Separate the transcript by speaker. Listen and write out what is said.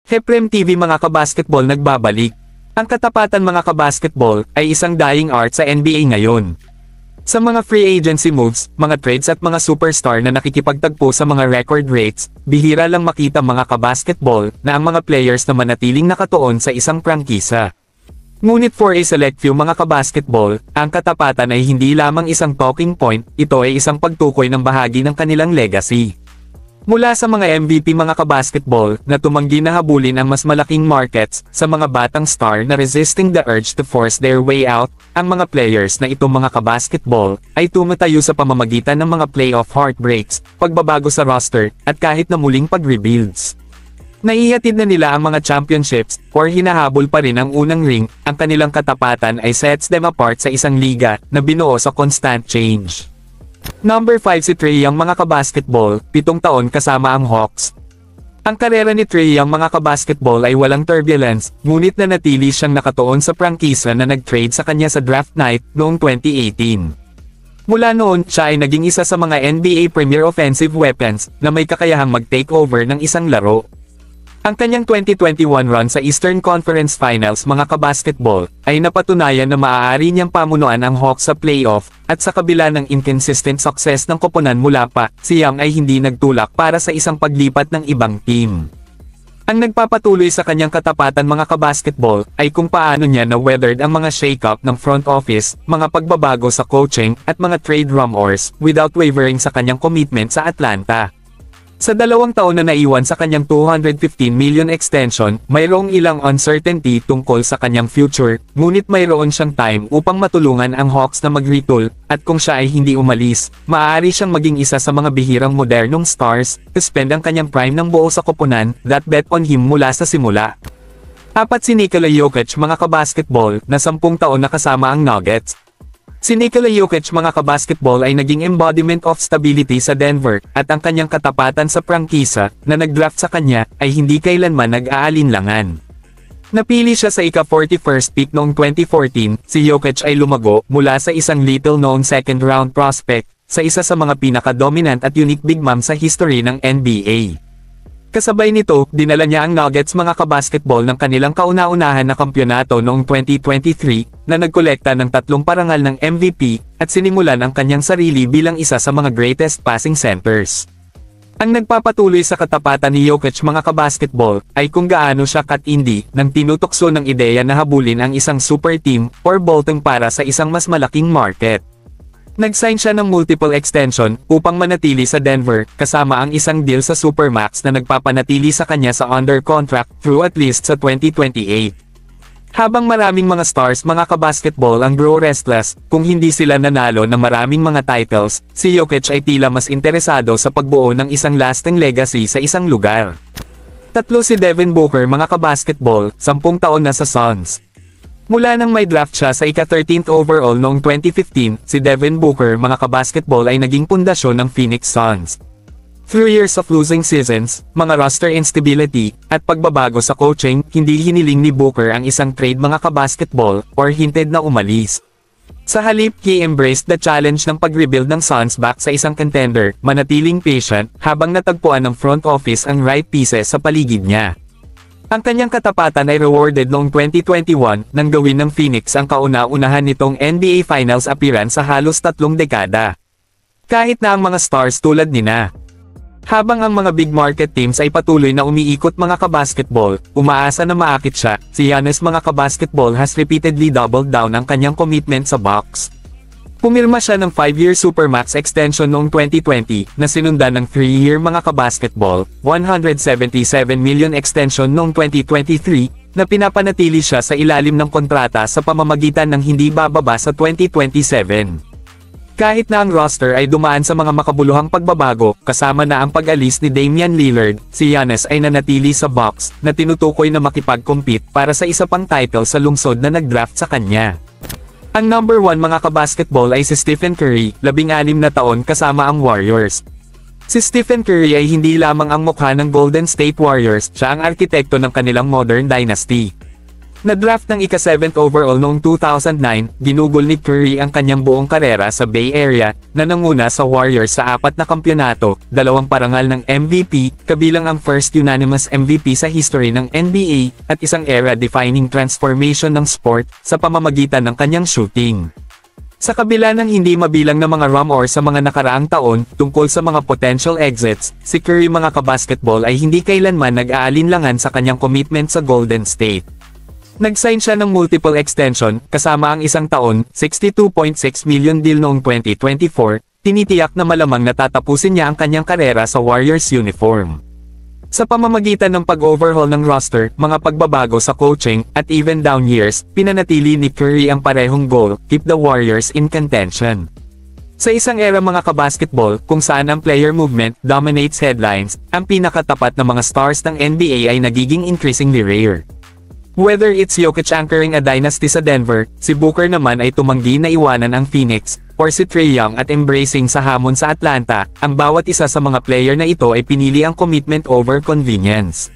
Speaker 1: Heprem TV mga kabasketball nagbabalik. Ang katapatan mga kabasketball ay isang dying art sa NBA ngayon. Sa mga free agency moves, mga trades at mga superstar na nakikipagtagpo sa mga record rates, bihira lang makita mga kabasketball na ang mga players na manatiling nakatuon sa isang prangkisa. Ngunit for a select few mga kabasketball, ang katapatan ay hindi lamang isang talking point, ito ay isang pagtukoy ng bahagi ng kanilang legacy. Mula sa mga MVP mga kabasketball na tumanggi na habulin ang mas malaking markets sa mga batang star na resisting the urge to force their way out, ang mga players na itong mga kabasketball ay tumatayo sa pamamagitan ng mga playoff heartbreaks, pagbabago sa roster, at kahit na muling pag-rebuilds. Naihatid na nila ang mga championships or hinahabol pa rin ang unang ring, ang kanilang katapatan ay sets them apart sa isang liga na binuo sa constant change. Number 5 si Trae Young mga kabasketball, 7 taon kasama ang Hawks. Ang karera ni Trae Young mga kabasketball ay walang turbulence, ngunit nanatili siyang nakatuon sa prangkisa na nag-trade sa kanya sa draft night noong 2018. Mula noon, siya ay naging isa sa mga NBA Premier Offensive Weapons na may kakayahang mag-takeover ng isang laro. Ang kanyang 2021 run sa Eastern Conference Finals mga kabasketball ay napatunayan na maaari niyang pamunuan ang Hawks sa playoff, at sa kabila ng inconsistent success ng koponan mula pa, si Young ay hindi nagtulak para sa isang paglipat ng ibang team. Ang nagpapatuloy sa kanyang katapatan mga kabasketball ay kung paano niya na-weathered ang mga shake-up ng front office, mga pagbabago sa coaching, at mga trade rumors, without wavering sa kanyang commitment sa Atlanta. Sa 2 taon na naiwan sa kanyang $215 million extension, mayroong ilang uncertainty tungkol sa kanyang future, ngunit mayroon siyang time upang matulungan ang Hawks na mag-retool, at kung siya ay hindi umalis, maaari siyang maging isa sa mga bihirang modernong stars, to spend ang kanyang prime ng buo sa koponan, that bet on him mula sa simula. 4 si Nikola Jokic mga kabasketball, na 10 taon na kasama ang Nuggets. Si Nikola Jokic mga kabasketball ay naging embodiment of stability sa Denver, at ang kanyang katapatan sa prangkisa na nag-draft sa kanya ay hindi kailanman nag-aalinlangan. Napili siya sa ika-41st pick noong 2014, si Jokic ay lumago mula sa isang little-known second-round prospect sa isa sa mga pinaka-dominant at unique big man sa history ng NBA. Kasabay nito, dinala niya ang Nuggets mga kabasketball ng kanilang kauna-unahan na kampyonato noong 2023, na nagkolekta ng 3 parangal ng MVP, at sinimulan ang kanyang sarili bilang isa sa mga greatest passing centers. Ang nagpapatuloy sa katapatan ni Jokic mga kabasketball, ay kung gaano siya katindi, nang tinutokso ng ideya na habulin ang isang super team, or bolting para sa isang mas malaking market. Nag-sign siya ng multiple extension upang manatili sa Denver, kasama ang isang deal sa Supermax na nagpapanatili sa kanya sa under contract through at least sa 2028. Habang maraming mga stars mga kabasketball ang grow restless, kung hindi sila nanalo ng maraming mga titles, si Jokic ay tila mas interesado sa pagbuo ng isang lasting legacy sa isang lugar. 3 si Devin Booker mga kabasketball, 10 taon na sa Suns. Mula nang may draft siya sa ika-13th overall noong 2015, si Devin Booker mga kabasketball ay naging pundasyon ng Phoenix Suns. Through years of losing seasons, mga roster instability, at pagbabago sa coaching, hindi hiniling ni Booker ang isang trade mga kabasketball, or hinted na umalis. Sa halip, he embraced the challenge ng pag-rebuild ng Suns back sa isang contender, manatiling patient, habang natagpuan ng front office ang right pieces sa paligid niya. Ang kanyang katapatan ay rewarded noong 2021 nang gawin ng Phoenix ang kauna-unahan nitong NBA Finals appearance sa halos 3 dekada. Kahit na ang mga stars tulad nina. Habang ang mga big market teams ay patuloy na umiikot mga kabasketball, umaasa na maakit siya, si Giannis mga kabasketball has repeatedly doubled down ang kanyang commitment sa Bucks. Pumirma siya ng 5-year Supermax extension noong 2020 na sinundan ng 3-year mga kabasketball, $177 million extension noong 2023 na pinapanatili siya sa ilalim ng kontrata sa pamamagitan ng hindi bababa sa 2027. Kahit na ang roster ay dumaan sa mga makabuluhang pagbabago, kasama na ang pag-alis ni Damian Lillard, si Giannis ay nanatili sa Bucks na tinutukoy na makipag-compete para sa isa pang title sa lungsod na nag-draft sa kanya. Ang number 1 mga kabasketball ay si Stephen Curry, 16 na taon kasama ang Warriors. Si Stephen Curry ay hindi lamang ang mukha ng Golden State Warriors, siya ang arkitekto ng kanilang modern dynasty. Na-draft ng ika-7th overall noong 2009, ginugol ni Curry ang kanyang buong karera sa Bay Area, na nanguna sa Warriors sa 4 na kampyonato, 2 parangal ng MVP, kabilang ang first unanimous MVP sa history ng NBA, at isang era-defining transformation ng sport, sa pamamagitan ng kanyang shooting. Sa kabila ng hindi mabilang na mga rumors sa mga nakaraang taon, tungkol sa mga potential exits, si Curry mga kabasketball ay hindi kailanman nag-aalinlangan sa kanyang commitment sa Golden State. Nag-sign siya ng multiple extension, kasama ang isang taon, $62.6 million deal noong 2024, tinitiyak na malamang natatapusin niya ang kanyang karera sa Warriors uniform. Sa pamamagitan ng pag-overhaul ng roster, mga pagbabago sa coaching, at even down years, pinanatili ni Curry ang parehong goal, keep the Warriors in contention. Sa isang era mga kabasketball, kung saan ang player movement dominates headlines, ang pinakatapat na mga stars ng NBA ay nagiging increasingly rare. Whether it's Jokic anchoring a dynasty sa Denver, si Booker naman ay tumanggi na iwanan ang Phoenix, or si Trae Young at embracing sa hamon sa Atlanta, ang bawat isa sa mga player na ito ay pinili ang commitment over convenience.